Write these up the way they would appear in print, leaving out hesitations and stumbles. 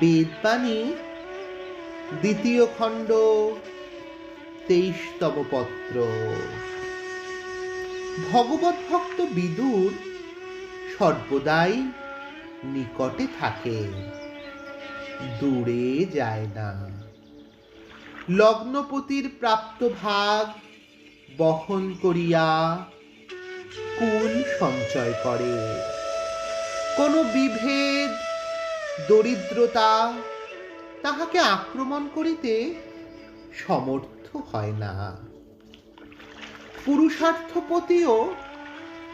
বেদবাণী ২য় খণ্ড ২৩তম পত্র। ভগবত ভক্ত বিদুর সর্বদাই নিকটে থাকে, দূরে যায় না। লগ্নপতির প্রাপ্ত ভাগ বহন করিয়া কুল সঞ্চয় করে। কোনো বিভেদ দরিদ্রতা তাহাকে আক্রমণ করিতে সমর্থ হয় না। পুরুষার্থপতিও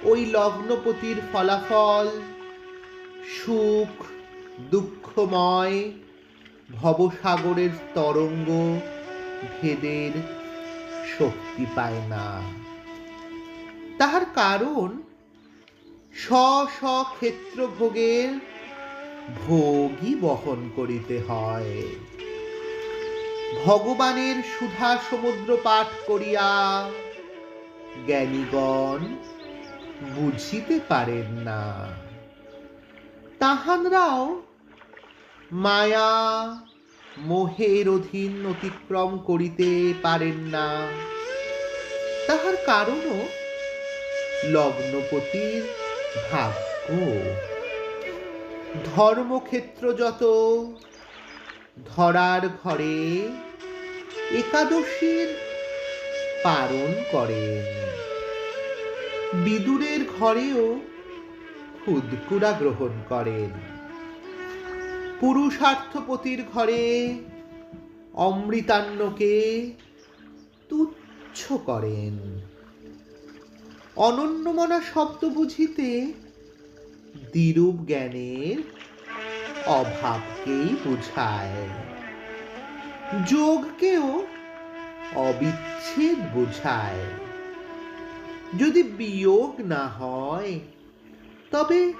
ওই লগ্নপতির ফলাফল সুখ দুঃখময় ভবসাগরের তরঙ্গ ভেদের শক্তি পায় না। তাহার কারণ স্ব ক্ষেত্রভোগের ভোগই বহন করিতে হয়। ভগবানের সুধা সমুদ্র পাঠ করিয়া জ্ঞানীগণ বুঝিতে পারেন না। তাহানরাও মায়া মোহের অধীন অতিক্রম করিতে পারেন না। তাহার কারণও লগ্নপতির ভাগ্য। ধর্মক্ষেত্র যত ধরার ঘরে একাদশীর পালন করেন। বিদুরের ঘরেও ক্ষুদ্কুড়া গ্রহণ করেন। পুরুষার্থপতির ঘরে অমৃতান্নকে তুচ্ছ করেন। অনন্যমনা শব্দ বুঝিতে দ্বিরূপ জ্ঞানের অভাবকেই বুঝায়। যোগকেও অবিচ্ছেদ বুঝায়। যদি বিয়োগ না হয় তবে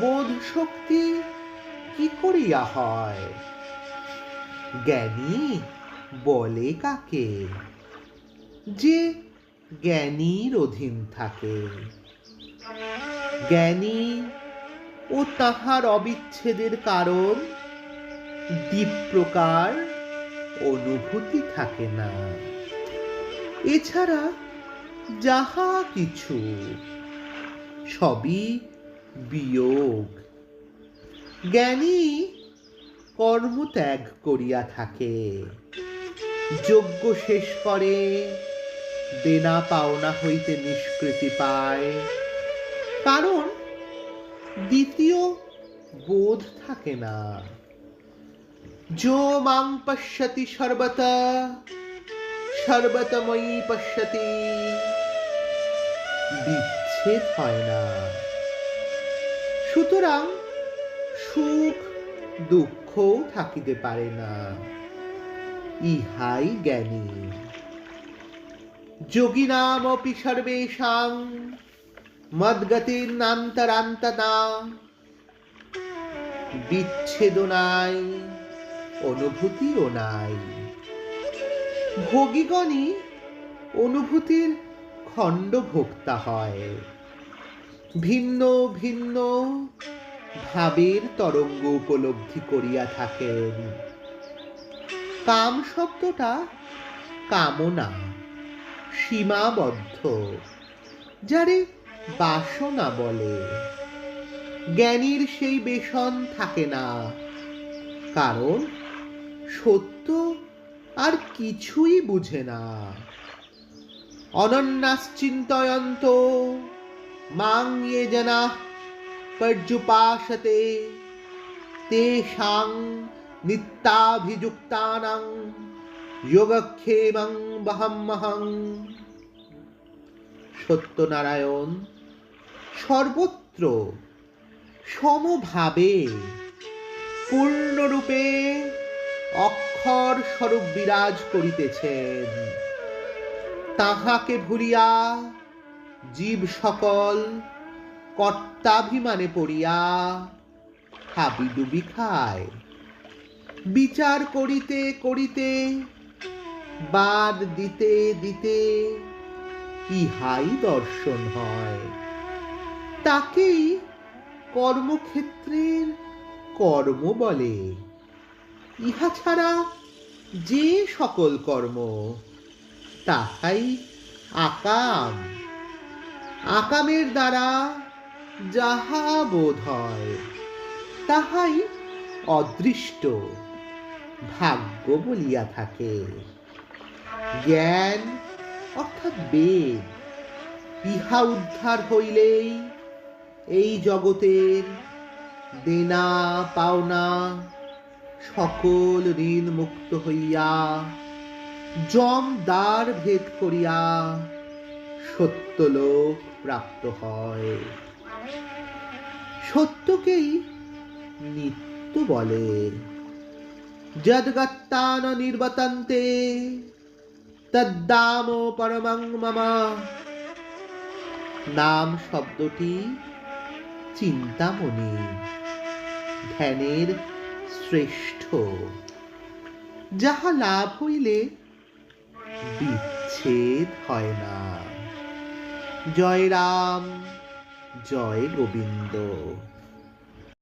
বোধ শক্তি কি করিয়া হয়? জ্ঞানী বলে কাকে যে জ্ঞানীর অধীন থাকে? জ্ঞানী ও তাহার অবিচ্ছেদের কারণ দ্বিপ্রকার অনুভূতি থাকে না। এছাড়া যাহা কিছু সবই বিয়োগ। জ্ঞানী কর্ম ত্যাগ করিয়া থাকে, যজ্ঞ শেষ করে, দেনা পাওনা হইতে নিষ্কৃতি পায়। কারণ দ্বিতীয় বোধ থাকে না। যো মাং পশ্যতি সর্বতঃ সর্বতময়ী পশ্যতি। বিচ্ছেদ হয় না। সুতরাং সুখ দুঃখও থাকিতে পারে না। ইহাই জ্ঞানী। যোগিনামপি সর্বেষাং মদ্গতির্নান্তরান্ততা। বিচ্ছেদ নাই, অনুভূতিও নাই। ভোগীগণই অনুভূতির খণ্ড ভোক্তা হয়। ভিন্ন ভিন্ন ভাবের তরঙ্গ উপলব্ধি করিয়া থাকেন। কাম শব্দটা কামনা, সীমাবদ্ধ, যারে বাসনা বলে। জ্ঞানীর সেই বেশন থাকে না। কারণ সত্য আর কিছুই বুঝে না। অনন্যাশ্চিন্তয়ন্ত মাং ইয়ে জনাঃ পর্যুপাসতে তেষাং নিত্যাভিযুক্তানাং যোগক্ষেমং বহাম্যহং। সত্যনারায়ণ সর্বত্র সমভাবে পূর্ণরূপে অক্ষর স্বরূপ বিরাজ করিতেছেন। তাহাকে ভুলিয়া জীব সকল কর্তাভিমানে পড়িয়া হাবিডুবি খায়। বিচার করিতে করিতে বাদ দিতে দিতে ইহাই দর্শন হয়। তাকেই কর্মক্ষেত্রের কর্ম বলে। ইহা ছাড়া যে সকল কর্ম তাহাই আকাম। আকামের দ্বারা যাহা বোধ হয় তাহাই অদৃষ্ট ভাগ্য বলিয়া থাকে। জ্ঞান অর্থাৎ বেদ, ইহা উদ্ধার হইলেই এই জগতের দেনা পাওনা সকল ঋণ মুক্ত হইয়া যম দ্বার ভেদ করিয়া সত্যলোক প্রাপ্ত হয়। সত্যকেই নিত্য বলে। যদ্গত্তান নির্বতন্তে তদ্দাম পরমং মম। নাম শব্দটি চিন্তামণি, ধ্যানের শ্রেষ্ঠ। যাহা লাভ হইলে বিচ্ছেদ হয় না। জয় রাম, জয় গোবিন্দ।